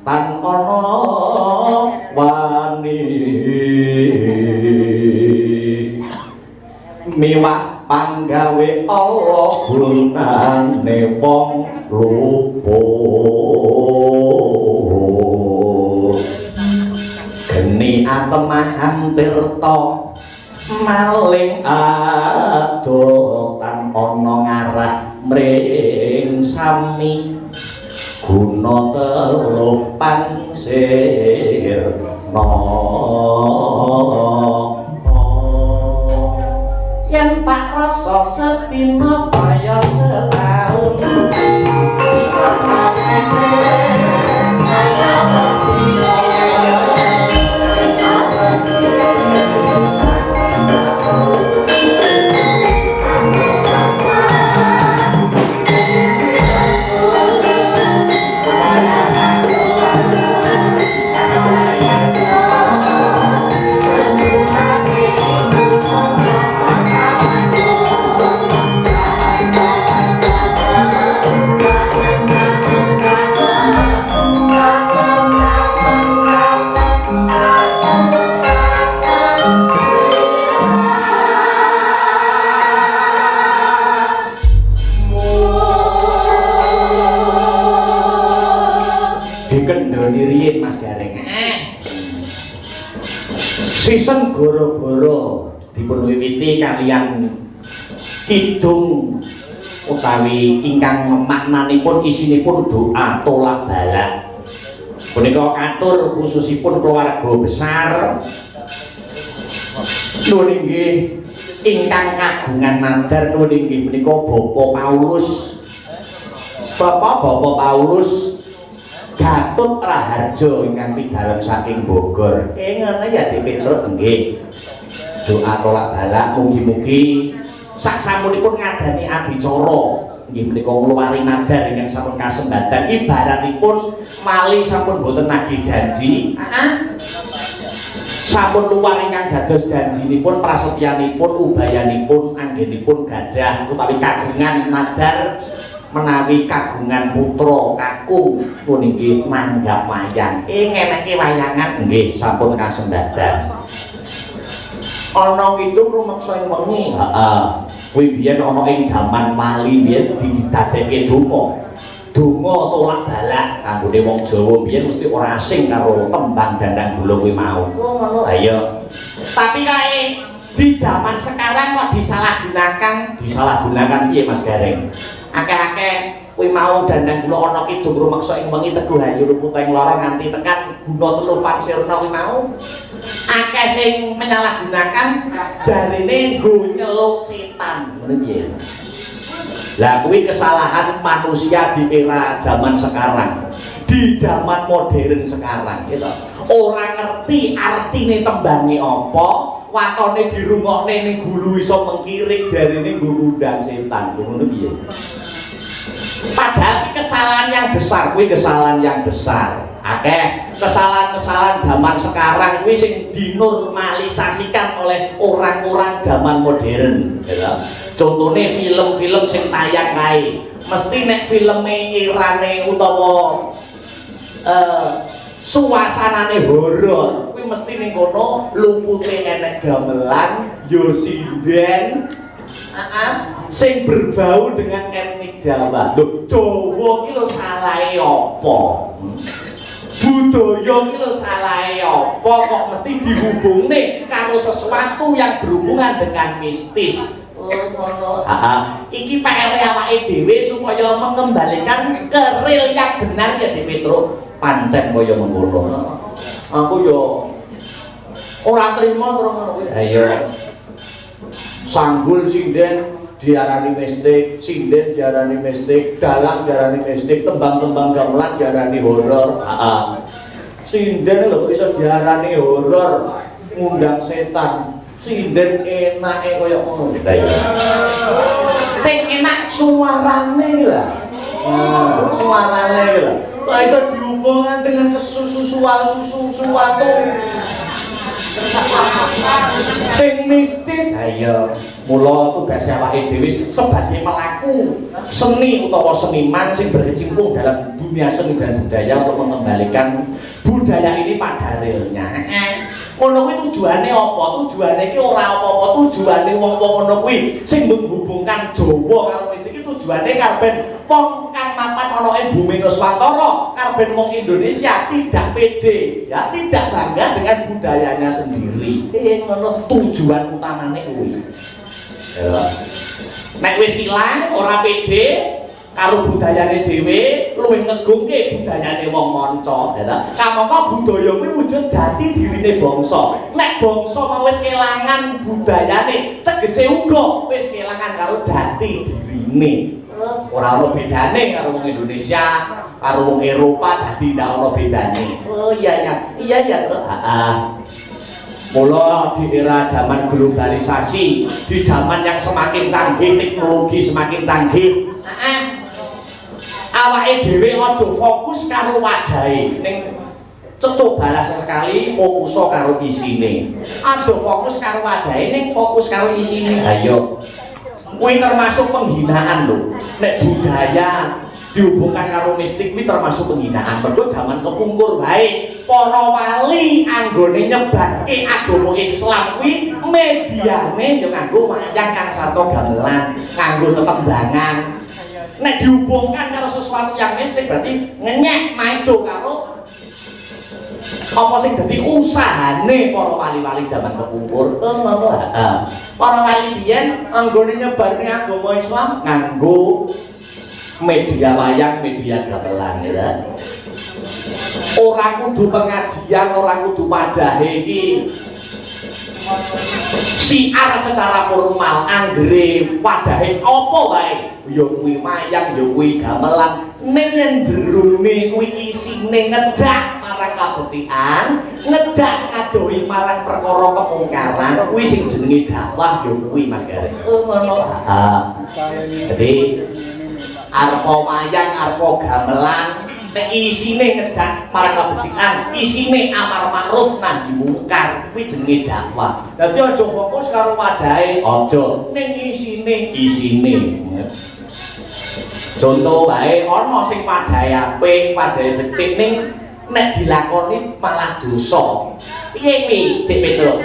tan ana wani miwah panggawe Allah gunane wong luput geni atemahan tirta maling adoh tan ana ngarah mring sami guna teluh pansir yen tak rasa sedina kaya setahun Sisen goro-goro dipun wiwiti kaliyan kidung utawi ingkang maknanipun isinipun doa tolak bala. Punika katur khususipun keluarga besar nuwun inggih ingkang kagungan nadar nuwun inggih punika Bapak Paulus. Bapak Paulus Gatot Raharjo ingkang pidhalang saking Bogor. Ngene ya dipiturut nggih. Doa tolak bala mugi-mugi saksampunipun ngadani adicara nggih menika ngluwari nadar ingkang sampun kasembatan ibaratipun mali sampun boten nagih janji. Sampun luwar ingkang dados janjinipun prasetyanipun ubayanipun anggenipun gadah utawi kagungan nadar menawi kagungan putra kakung pun inggih manggap wayang ngene iki wayangan nggih sampun kasembadan ana itu rumeksa ing wengi heeh kuwi biyen ana ing jaman wali biyen didadekke donga tolak balak kanggone wong Jawa biyen mesti ora asing karo tembang dandang gula kuwi mau ngono ayo tapi kae di zaman sekarang kok disalahgunakan piye Mas Gareng akeh-akeh kuwi mau dandang kula ana kidung rumeksa ing wengi Teguh Ayu luput ing lorong nganti tekan guna teluh pansirna kuwi mau akeh sing menyalahgunakan jarine nggo nyeluk setan ngene piye lah kuwi kesalahan manusia di era zaman sekarang di zaman modern sekarang gitu ora ngerti artine tembange apa watone dirungokne ning gulu iso mengkirik jarine nggo ngundang setan ngono piye padahal kesalahan yang besar kuwi kesalahan yang besar akeh kesalahan-kesalahan zaman sekarang kuwi sing dinormalisasikan oleh orang-orang zaman modern gitu. Contohnya film-film sing tayang kae mesti nek filme irane utawa suasanane horor kuwi mesti ning kono lupute enek gamelan yo sinden sing berbau dengan etnik Jawa. Lho, Jawa ki lho salahe apa? Budaya ki lho salahe apa kok mesti dihubungne karo sesuatu yang berhubungan dengan mistis. Iki PR awake dhewe supaya mengembalikan ke real yang benar ya Dik Petro. Pancen kaya mengkono. Aku yo ora trima terus ngono kuwi. Ayo. Sanggul sinden diarani mistik, sinden diarani mistik, dalang diarani mistik, tembang-tembang gamelan diarani horor. Sinden lho iso diarani horor, ngundang setan. Sinden enake kaya ngono. Sing enak suarane iki lho. Suarane iki lho. Lah iso dihubungkan dengan sesuatu sing mistis. Ayo mula tugas awake dhewe sebagai pelaku seni utawa seniman sing berkecimpung dalam dunia seni dan budaya untuk mengembalikan budaya ini pada realnya. Ngono kuwi tujuane apa? Tujuane iki ora apa-apa, tujuane wong-wong ngono kuwi sing menghubungkan Jawa karo mistik iki tujuane karben wong kang mapan ana ing bumi Nuswantara, karben wong Indonesia tidak pede, ya tidak bangga dengan budayanya sendiri. Ngono tujuan utamane kuwi. Ya. Nek wis ilang ora pede karo budayane dhewe, luwih ngegungke budayane wong manca, ya. Kamangka budaya kuwi wujud jati dirine bangsa. Nek bangsa mau wis kelangan budayane, tegese uga wis kelangan karo jati dirine. Ora ana bedane karo wong Indonesia, karo wong Eropa dadi ndak ana bedane. Oh iya ya, Bro. Mula di era zaman globalisasi, di zaman yang semakin canggih, teknologi semakin canggih, awake dhewe aja fokus karo wadahe. Ning cobalah sekali fokus karo isine. Aja fokus karo wadahe, ning fokus karo isine. Ayo. Kuwi termasuk penghinaan lho. Nek budaya dihubungkan karo mistik kuwi termasuk penghinaan. Mergo zaman kepungkur wae para wali anggone nyebarke agama Islam kuwi mediane yo nganggo wayang kang sarta gamelan, nganggo tetembangan. Nek dihubungkan karo sesuatu yang mistik berarti ngenyek maido karo apa sing dadi usahane para wali-wali zaman kepungkur. Ngono. Para wali biyen anggone nyebarke agama Islam nganggo media wayang, media gamelan ya. Ora kudu pengajian, ora kudu padahe iki siar secara formal, anggere wadahe apa wae, ya kuwi wayang, ya kuwi gamelan, ning yen jerone kuwi isine ngejak marang kabecikan, ngejak ngadohi marang perkara kemungkaran, kuwi sing jenenge dakwah ya kuwi Mas Gareng. Ngono. Jadi arpa wayang, arpa gamelan, nek isine ngejak marang kabecikan, isine amar ma'ruf nahi mungkar, kuwi jenenge dakwah. Dadi aja fokus karo wadahe, aja ning isine. Contoh wae ana sing wadahe apik, wadahe becik ning nek dilakoni malah dosa. Piye kuwi, Dik Petro?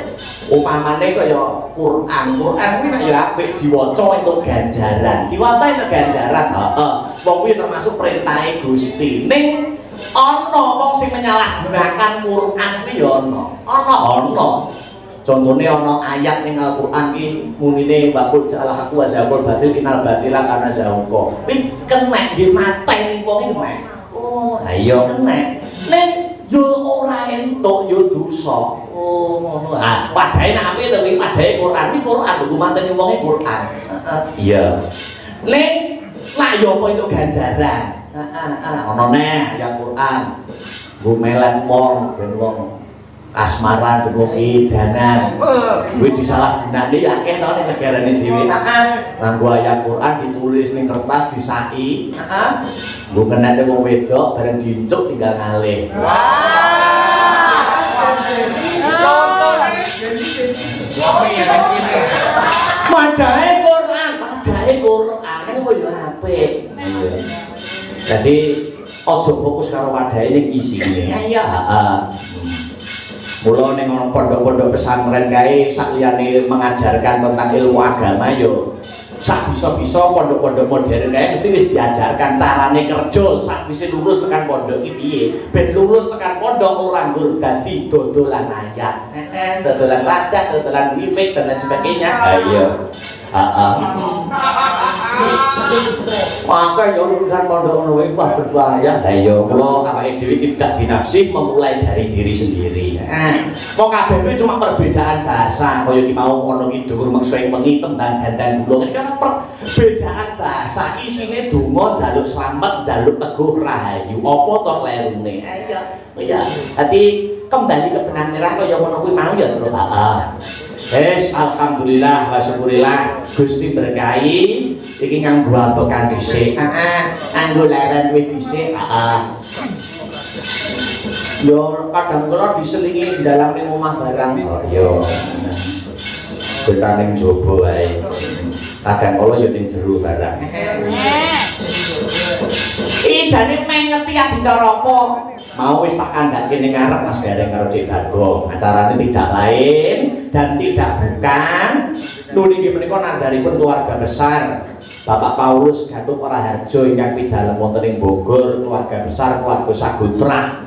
Upamane kaya Quran kuwi nek ya apik diwaca entuk ganjaran. Diwaca entuk ganjaran, heeh. Wong kuwi termasuk perintahe Gusti. Ning ana wong sing menyalahgunakan Quran kuwi ya ana. Ana. Contone ana ayat ning Al-Qur'an iki munine waqul ja'ala haqqu wa zaqul batil innal batila kana zahuqa. Kuwi kenek nggih mateni wong iki mek. Oh, ayo kenek. Ning yo ora entuk yo dosa. Oh ngono. Ah, padahal nek apik to kuwi padahal Quran iki Quran lho manteni wonge Quran. Iya. Ning lak yo apa itu ganjaran. Ana neh ya Quran. Nggo melen wong ben wong kasmaran wong edanan. Kuwi disalahgunakne akeh to ning negarane dhewe. Nganggo ayat Quran ditulis ning kertas disaki. Nggo kenane wong wedok bareng diincuk tinggal ngalih. Wah. Jadi ojo fokus karo wadahe ning isine. Iya, heeh. Mula ning ana pondok-pondok pesantren kae sakliyane mengajarkan tentang ilmu agama yo sak bisa-bisa pondok-pondok modern kae mesti wis diajarkan carane kerja sakwise lulus tekan pondok iki piye. Ben lulus tekan pondok ora nggur dadi dodolan ayat. Dodolan raja, dodolan wifi dan lain sebagainya. Ayo. Heeh. Maka ya lulusan pondok ngono kuwi wah berbahaya. Lah ya kula awake dhewe tidak binafsi memulai dari diri sendiri. Kok kabeh kuwi cuma perbedaan bahasa kaya iki mau ana kidul mengseng wengi tembang dandan kula iki kan perbedaan bahasa isine donga jaluk slamet jaluk teguh rahayu apa to klerune. Iya. Ya. Dadi kembali ke benang merah kaya ngono kuwi mau ya terus. Heeh. Wes alhamdulillah wa syukurillah Gusti berkahi iki nganggo abokan dhisik. Heeh, nganggo leren kuwi dhisik. Heeh. Yo kadang kula diselingi dalam ning omah barang. Oh yo. Kita ning jaba wae. Kadang kula yo ning jero barang. Iki jane meh ngerti adicara apa? Mau wis tak kandhake ning ngarep Mas Gareng karo Cik Bagong. Acarane tidak lain dan tidak bukan niki menika nandharipun keluarga besar Bapak Paulus Gatot Praharjo ingkang pidalem wonten ing Bogor, keluarga besar keluarga Sagutra.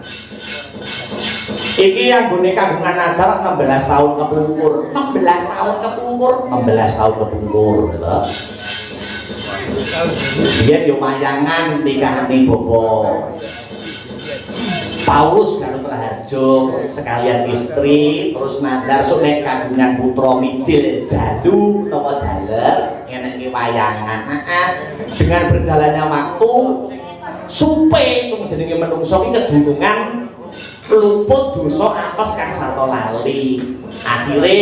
Iki anggone kagungan nadar 16 tahun kepungkur. 16 tahun kepungkur, 16 tahun kepungkur lho. Biyen yo mayangan nikahane Bapak Paulus Gatot Praharjo sekalian istri terus nadar sok nek kagungan putra micil jalu utawa jaler ngeneki wayangan. Dengan berjalannya waktu supe cung jenenge menungso iki kedunungan luput dosa apes kang sarta lali. Akhire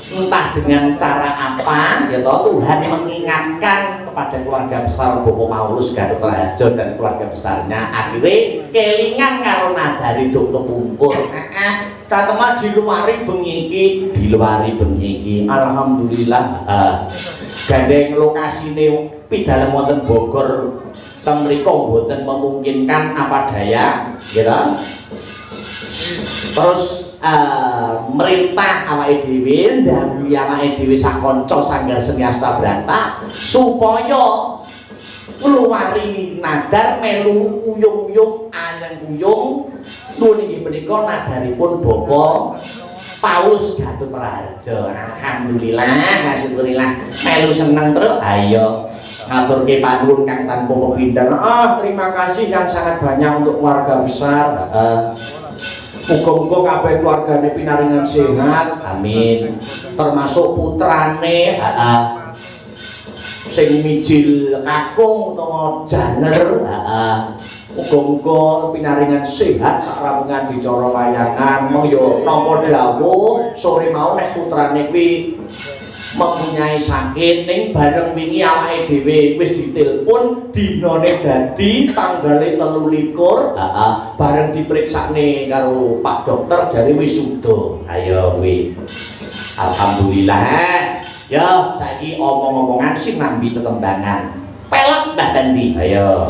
entah dengan cara apa ya toh Tuhan mengingatkan kepada keluarga besar Bapak Paulus Gatot Praharjo dan keluarga besarnya akhirnya kelingan karo nadari duk kepungkur. Katema diluari bengi iki alhamdulillah gandeng lokasine pidalem wonten Bogor teng mriku mboten memungkinkan apa daya gitu. Terus merintah awake dhewe ndhawuhi awake dhewe sak kanca sanggar seni Astabrata supaya ngluwari nadar melu uyung-uyung anyeng-uyung niki menika nadaripun Bapak Paulus Gatot Praharjo. Alhamdulillah masyaallah melu seneng terus. Ayo ngaturke panuwun kang tanpa pepindhan. Terima kasih yang sangat banyak untuk keluarga besar. Muga-muga kabeh keluargane pinaringan sehat, amin. Termasuk putrane, sing mijil kakung utawa jaler, muga-muga pinaringan sehat sarampungan dicara wayangan. Mong yo nampa dawuh sore mau nek putrane kuwi mempunyai sakit ning bareng wingi awake dhewe wis ditelepon dinane dadi tanggale 23 bareng diperiksane karo Pak Dokter jare wis suda. Ayo kuwi alhamdulillah ya saiki omong-omongan sing nambi tetembangan pelek Mbah Bandi. Ayo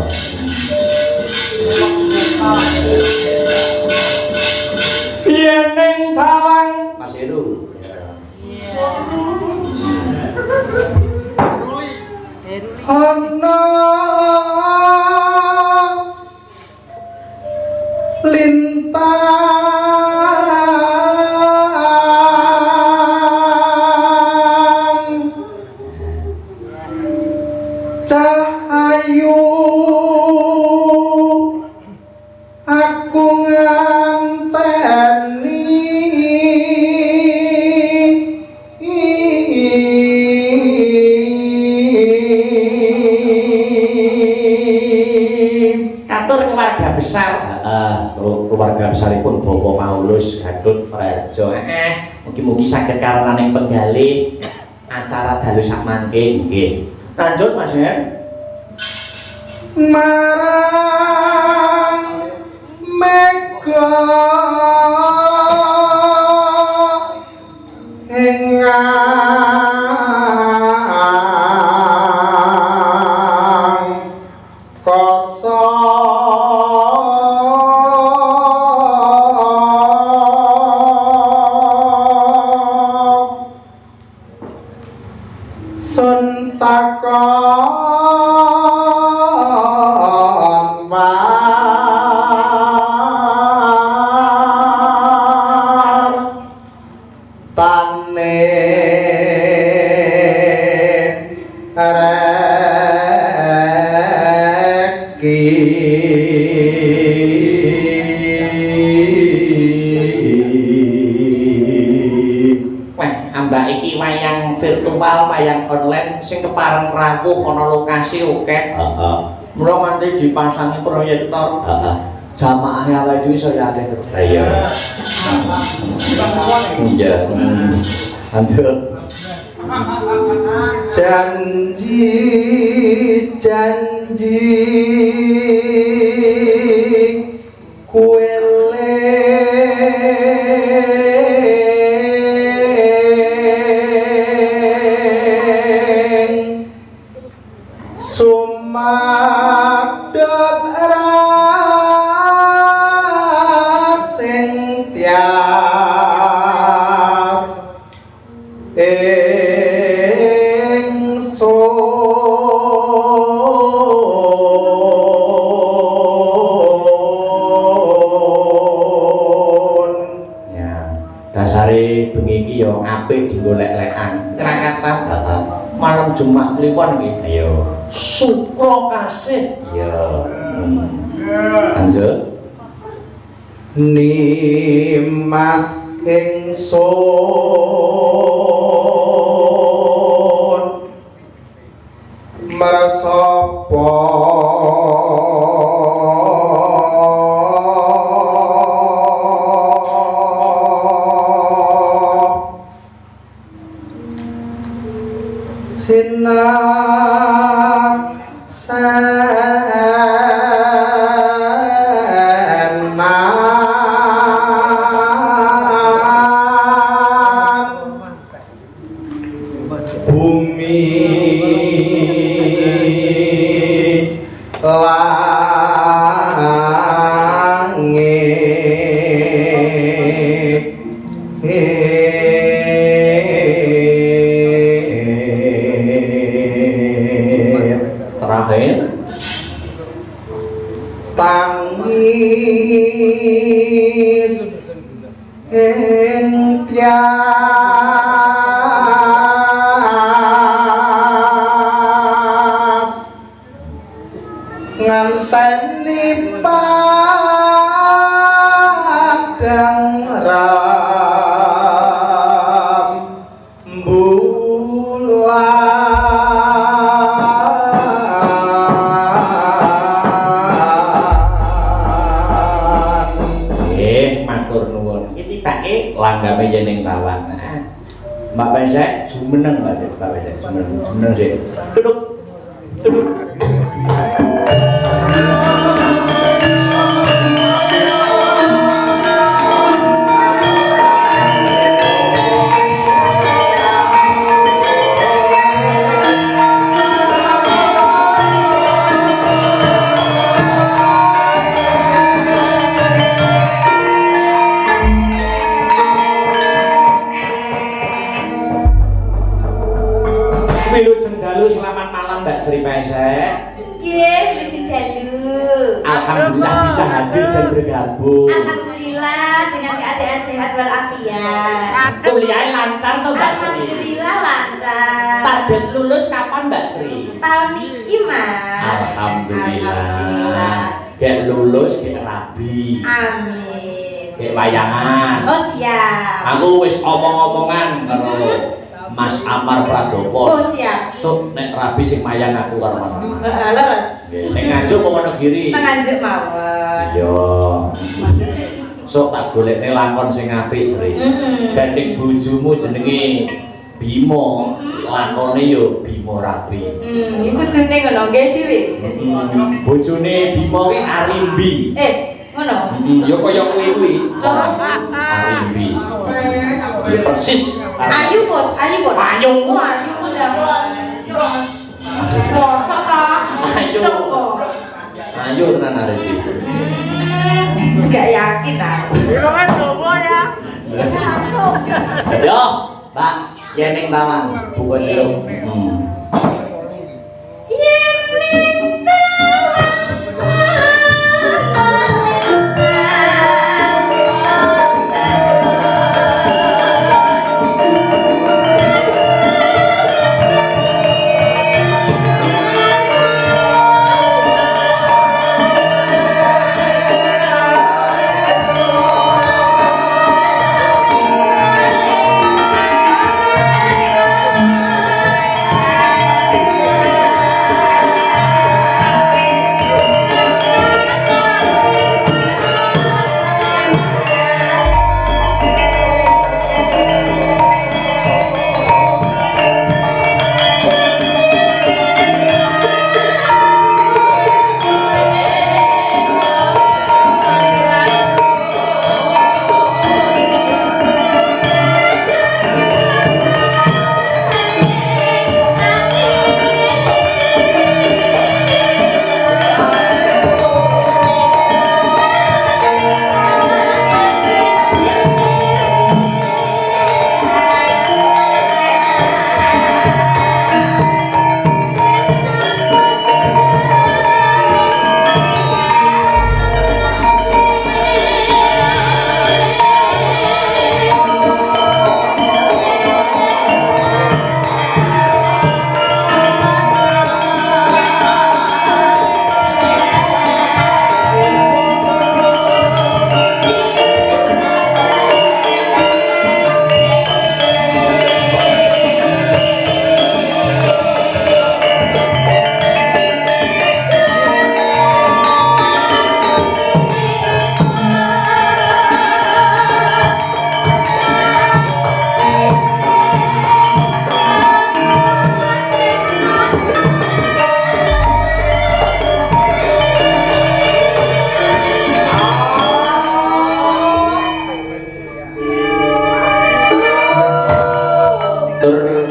yen ning tawang Mas Heru ana lintang cahayu aku nganteni keluarga besar keluarga besaripun Bapak Paulus Gatot Praharjo. Mugi-mugi saged karenaning penggalih acara dalu sak mangke nggih. Lanjut Mas ya. Marang mega engang koso takon war tane reki ambak iki wayang virtual, wayang online sing kepareng rawuh ana lokasi oke. Heeh. Mula nganti dipasangi proyektor. Heeh. Jamaah awake dhewe iso ya akeh. Iya. Iya. Lanjut. Janji kuele sumadot rasing tias dasare bengi iki ya apik digolek-lekan. Krakatan malam Jumat kliwon iki. Ayo. Supra kasih. Iya. Lanjut. Nimas ingsun marsapa nganteni padang rembulan matur nuwun iki titake langgame jeneng tawang. Mbak Pesek jumeneng Mbak Pesek jumeneng sik. Duduk. Selamat malam Mbak Sri Pesek. Nggih, Lujeng Dalu. Alhamdulillah bisa hadir dan bergabung. Alhamdulillah dengan keadaan sehat walafiat. Kuliahnya lancar toh Mbak Sri? Alhamdulillah lancar. Target lulus kapan Mbak Sri? Tahun ini Mas. Alhamdulillah. Kayak lulus kayak rabi. Amin. Kayak wayangan. Oh siap. Aku wis omong-omongan karo Mas Amar Pradopo. Oh siap. Sok nek rabi sing mayang aku karo Mas Amar. Leres. Nek Nganjuk apa Wonogiri? Nganjuk mawon. Iya. Sok tak golekne lakon sing apik Sri. Gandeng bojomu jenenge Bimo. Lakone yo Bimo Rabi. Iku kudune ngono nggih dhewe. Bojone Bimo kuwi Arimbi. Ngono. Ya kaya kuwi. Arimbi. Ya persis. Ayu pun. Ayu. Ayu udah. Mosok ta? Ayu. Ayu tenan Arimbi. Enggak yakin aku. Itu kan dobo ya. Yo, Pak, yeneng taman buka dulu.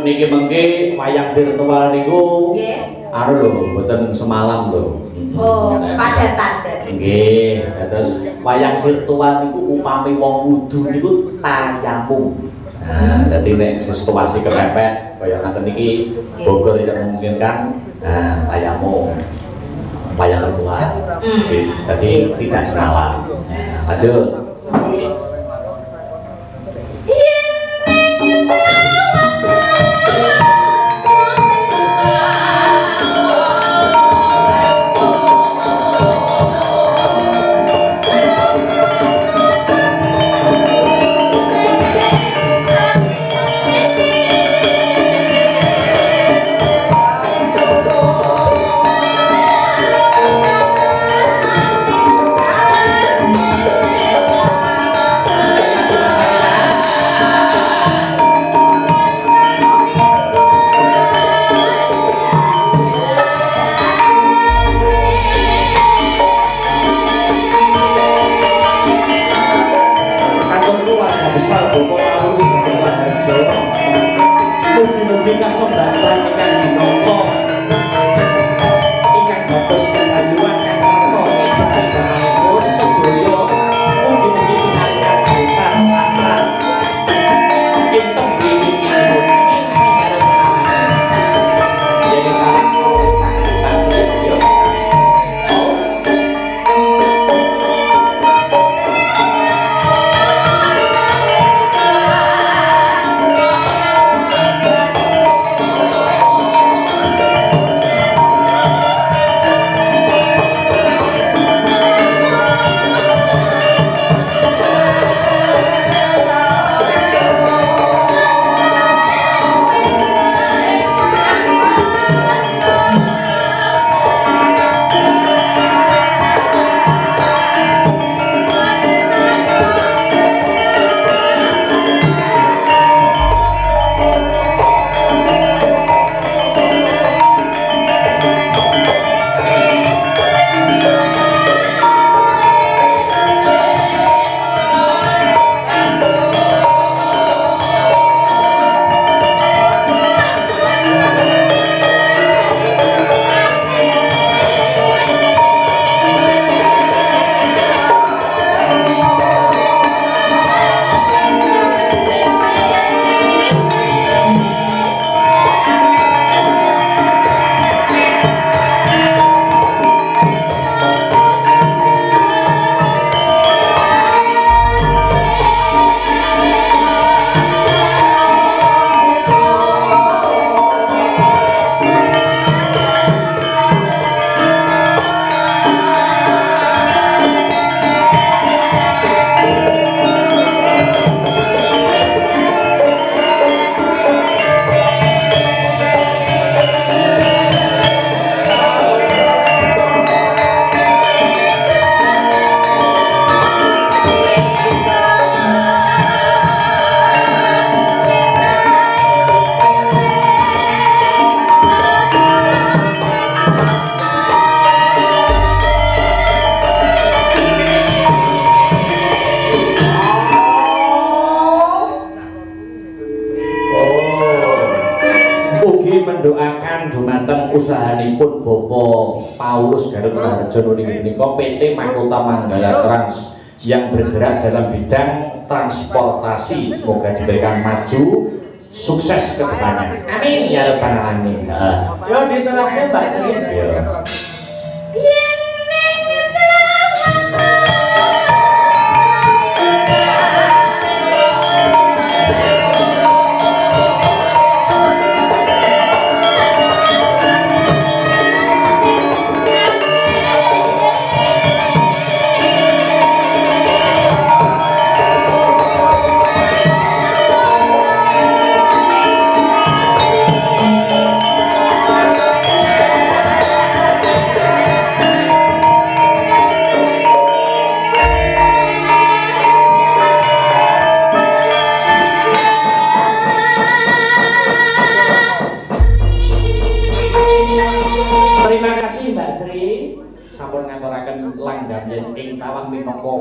niki mengke wayang virtual niku Nggih. anu lho mboten semalam lho. Oh, padatan. Nggih, terus wayang virtual niku upami wong wudu niku tayamum. Nah, dadi nek situasi kepepet kaya ngaten iki Bogor tidak memungkinkan, nah tayamum. Wayang virtual. Jadi tidak semalam. Nah, lanjut. mendoakan dumateng usahanipun Bapak Paulus Garut Raharjo menika PT Mahkota Manggala Trans yang bergerak dalam bidang transportasi, semoga diberikan maju sukses ke depannya. Amin ya rabbal alamin. Yo diteruskan Mbak Sri.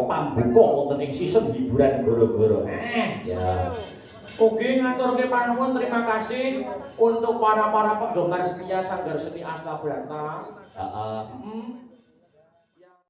Pambuka wonten ing season hiburan goro-goro. Ya. Ugi ngaturke panuwun terima kasih untuk para penggemar setia Sanggar Seni Asta Brata. Heeh.